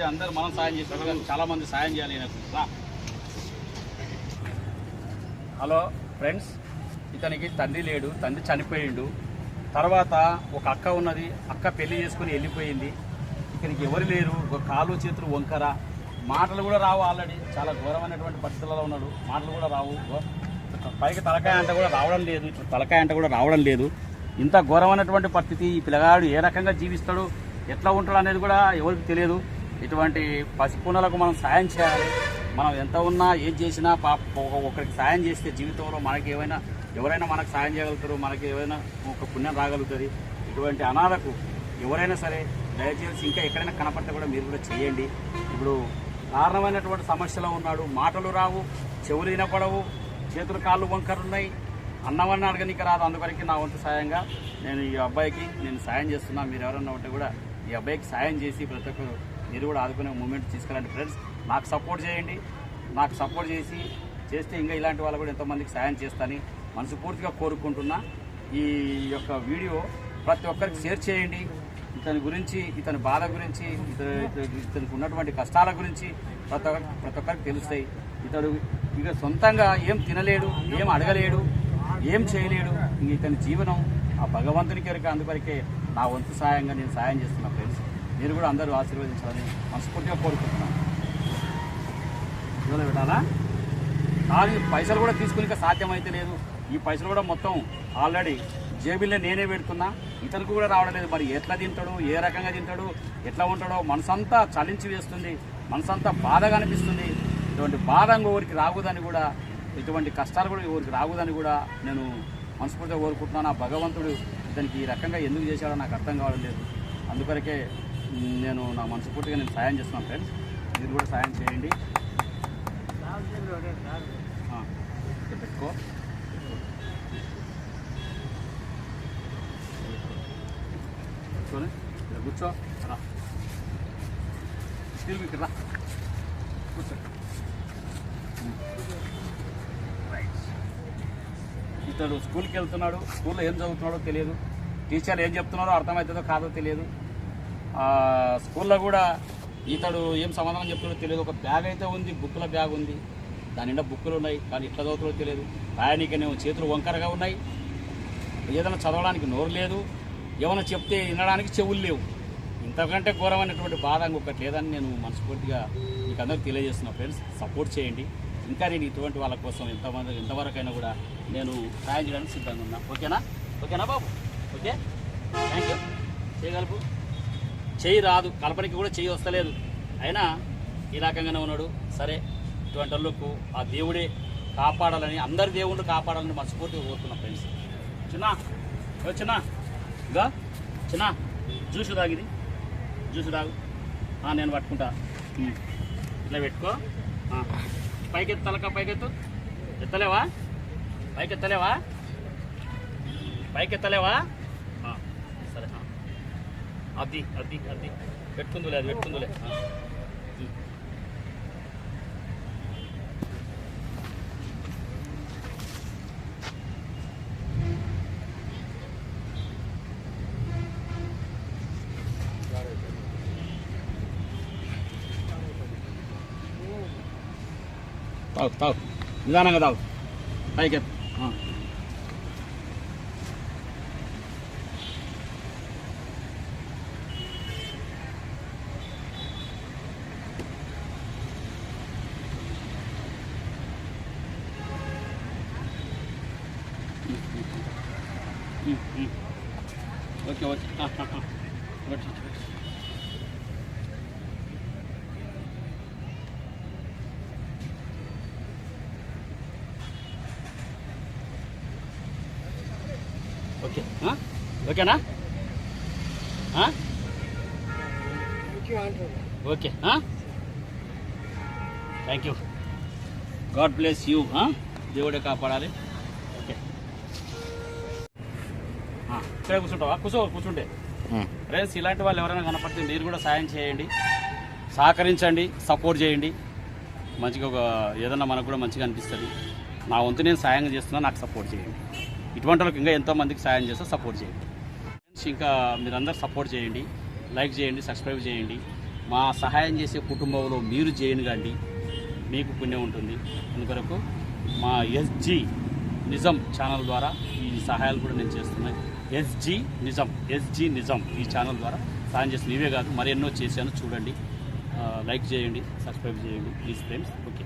అందరు మనం సాయం చేస్తాం, చాలా మంది సాయం చేయాలి. హలో ఫ్రెండ్స్, ఇతనికి తండ్రి లేడు, తండ్రి చనిపోయిండు. తర్వాత ఒక అక్క ఉన్నది, అక్క పెళ్లి చేసుకుని వెళ్ళిపోయింది. ఇతనికి ఎవరు లేరు, ఒక కాలు చేతులు వంకర, మాటలు కూడా రావు. ఆల్రెడీ చాలా ఘోరమైనటువంటి పరిస్థితుల్లో ఉన్నాడు, మాటలు కూడా రావు. పైకి తలకాయ అంట కూడా రావడం లేదు, ఇట్లా తలకాయ అంట కూడా రావడం లేదు. ఇంత ఘోరమైనటువంటి పరిస్థితి. ఈ పిల్లగాడు ఏ రకంగా జీవిస్తాడు, ఎట్లా ఉంటాడు అనేది కూడా ఎవరికి తెలియదు. ఇటువంటి పసిపూనలకు మనం సాయం చేయాలి. మనం ఎంత ఉన్నా ఏం చేసినా ఒకరికి సాయం చేస్తే జీవితంలో మనకి ఎవరైనా మనకు సాయం చేయగలుగుతారు, మనకి ఏమైనా ఒక పుణ్యం రాగలుగుతుంది. ఇటువంటి అనాథకు ఎవరైనా సరే దయచేసి ఇంకా ఎక్కడైనా కనపడితే కూడా మీరు కూడా చేయండి. ఇప్పుడు కారణమైనటువంటి సమస్యలో ఉన్నాడు, మాటలు రావు, చెవులు వినపడవు, చేతులు కాళ్ళు వంకరున్నాయి, అన్నవన్నీ అడగనికి రాదు. అందువరకు నా వంతు సాయంగా నేను ఈ అబ్బాయికి సాయం చేస్తున్నా. మీరు ఎవరన్నా ఉంటే కూడా ఈ అబ్బాయికి సాయం చేసి ప్రతి ఒక్కరు మీరు కూడా ఆదుకునే మూమెంట్ తీసుకురండి. ఫ్రెండ్స్, నాకు సపోర్ట్ చేయండి. నాకు సపోర్ట్ చేస్తే ఇంకా ఇలాంటి వాళ్ళు కూడా ఎంతోమందికి సాయం చేస్తానని మనస్ఫూర్తిగా కోరుకుంటున్నా. ఈ యొక్క వీడియో ప్రతి ఒక్కరికి షేర్ చేయండి. ఇతని గురించి, ఇతని బాధ గురించి, ఇతనికి ఉన్నటువంటి కష్టాల గురించి ప్రతి ఒక్కరికి తెలుస్తాయి. ఇతడు ఇక సొంతంగా ఏం తినలేడు, ఏం అడగలేడు, ఏం చేయలేడు. ఇంక ఇతని జీవనం ఆ భగవంతునికి ఎరుక. అందువరకే నా వంతు సాయంగా నేను సాయం చేస్తున్నా. ఫ్రెండ్స్, మీరు కూడా అందరూ ఆశీర్వదించాలని మనస్ఫూర్తిగా కోరుకుంటున్నాను. ఇవాళ పెట్టాలా? కానీ పైసలు కూడా తీసుకుని సాధ్యమైతే లేదు. ఈ పైసలు కూడా మొత్తం ఆల్రెడీ జేబుల్లో నేనే పెడుతున్నా. ఇతనికి కూడా రావడం లేదు. మరి ఎట్లా తింటాడు, ఏ రకంగా తింటాడు, ఎట్లా ఉంటాడో మనసంతా చలించి వేస్తుంది, మనసంతా బాధగా అనిపిస్తుంది. ఇటువంటి బాధ ఎవరికి రాకూడదని కూడా, ఇటువంటి కష్టాలు కూడా ఎవరికి రాకూడదని కూడా నేను మనస్ఫూర్తిగా కోరుకుంటున్నాను. ఆ భగవంతుడు ఇతనికి ఈ రకంగా ఎందుకు చేశాడో నాకు అర్థం కావడం లేదు. అందుకొరకే నేను నా మనస్ఫూర్తిగా సాయం చేస్తున్నాను. ఫ్రెండ్స్, మీరు కూడా సాయం చేయండి. పెట్టుకో, కూర్చో, రా, స్టీల్ ఇక్కడ రా, కూర్చో. ఇతడు స్కూల్కి వెళ్తున్నాడు. స్కూల్లో ఏం చదువుతున్నాడో తెలియదు, టీచర్లు ఏం చెప్తున్నారో అర్థమవుతుందో కాదో తెలియదు. స్కూల్లో కూడా ఇతడు ఏం సమాధానం చెప్తున్నాడో తెలియదు. ఒక బ్యాగ్ అయితే ఉంది, బుక్కుల బ్యాగ్ ఉంది, దాని నిండా బుక్కులు ఉన్నాయి, కానీ ఇట్లా చదువుతుందో తెలియదు. రాయనీకనేమో చేతులు వంకరగా ఉన్నాయి, ఏదైనా చదవడానికి నోరు లేదు, ఏమైనా చెప్తే వినడానికి చెవులు లేవు. ఇంతకంటే ఘోరమైనటువంటి బాధ ఇంకొకటి లేదని నేను మనస్ఫూర్తిగా మీకు అందరికీ తెలియజేస్తున్నా. ఫ్రెండ్స్, సపోర్ట్ చేయండి. ఇంకా నేను ఇటువంటి వాళ్ళ కోసం ఎంతవరకైనా కూడా నేను సాయం చేయడానికి సిద్ధంగా ఉన్నా. ఓకేనా బాబు? Okay, thank you. చేయగలుపు, చెయ్యి రాదు, కల్పనకి కూడా చెయ్యి వస్తలేదు, అయినా ఈ రకంగానే ఉన్నాడు. సరే, ఇటువంటి వాళ్ళకు ఆ దేవుడే కాపాడాలని, అందరి దేవుళ్ళు కాపాడాలని మనస్ఫూర్తిగా కోరుకున్నాం. ఫ్రెండ్స్, చిన్న జ్యూస్ తాగిది, జ్యూస్ తాగు. నేను పట్టుకుంటా, ఇట్లా పెట్టుకో. పైకెత్తు, తలక పైకెత్తు. ఎత్తలేవా? పైకెత్తలేవా? సరే, అది పెట్టుకుందులే, అది పెట్టుకుందులే. తాగు, నిదానంగా తాగు. పైకెత్తు. ఓకే. ఓకే, ఓకేనా? Okay, thank you. God bless you. దేవుడే కాపాడాలి. ఓకే, ఇక్కడే కూర్చుంటావా? కూర్చుంటే. ఫ్రెండ్స్, ఇలాంటి వాళ్ళు ఎవరైనా కనపడితే మీరు కూడా సాయం చేయండి, సహకరించండి, సపోర్ట్ చేయండి. మంచిగా ఏదన్నా మనకు కూడా మంచిగా అనిపిస్తుంది. నా వంతు నేను సాయం చేస్తున్నా, నాకు సపోర్ట్ చేయండి. ఇటువంటి వాళ్ళకి ఇంకా ఎంతోమందికి సాయం చేస్తే సపోర్ట్ చేయండి. ఇంకా మీరందరూ సపోర్ట్ చేయండి, లైక్ చేయండి, సబ్స్క్రైబ్ చేయండి. మా సహాయం చేసే కుటుంబంలో మీరు చేయండి, మీకు పుణ్యం ఉంటుంది. అందుకొరకు మా ఎస్జీ నిజం ఛానల్ ద్వారా ఈ సహాయాలు కూడా నేను చేస్తున్నాను. ఎస్జీ నిజం ఈ ఛానల్ ద్వారా సహాయం చేస్తున్నాను. ఇవే కాదు మరెన్నో చేశాను, చూడండి, లైక్ చేయండి, సబ్స్క్రైబ్ చేయండి ప్లీజ్ ఫ్రెండ్స్. ఓకే.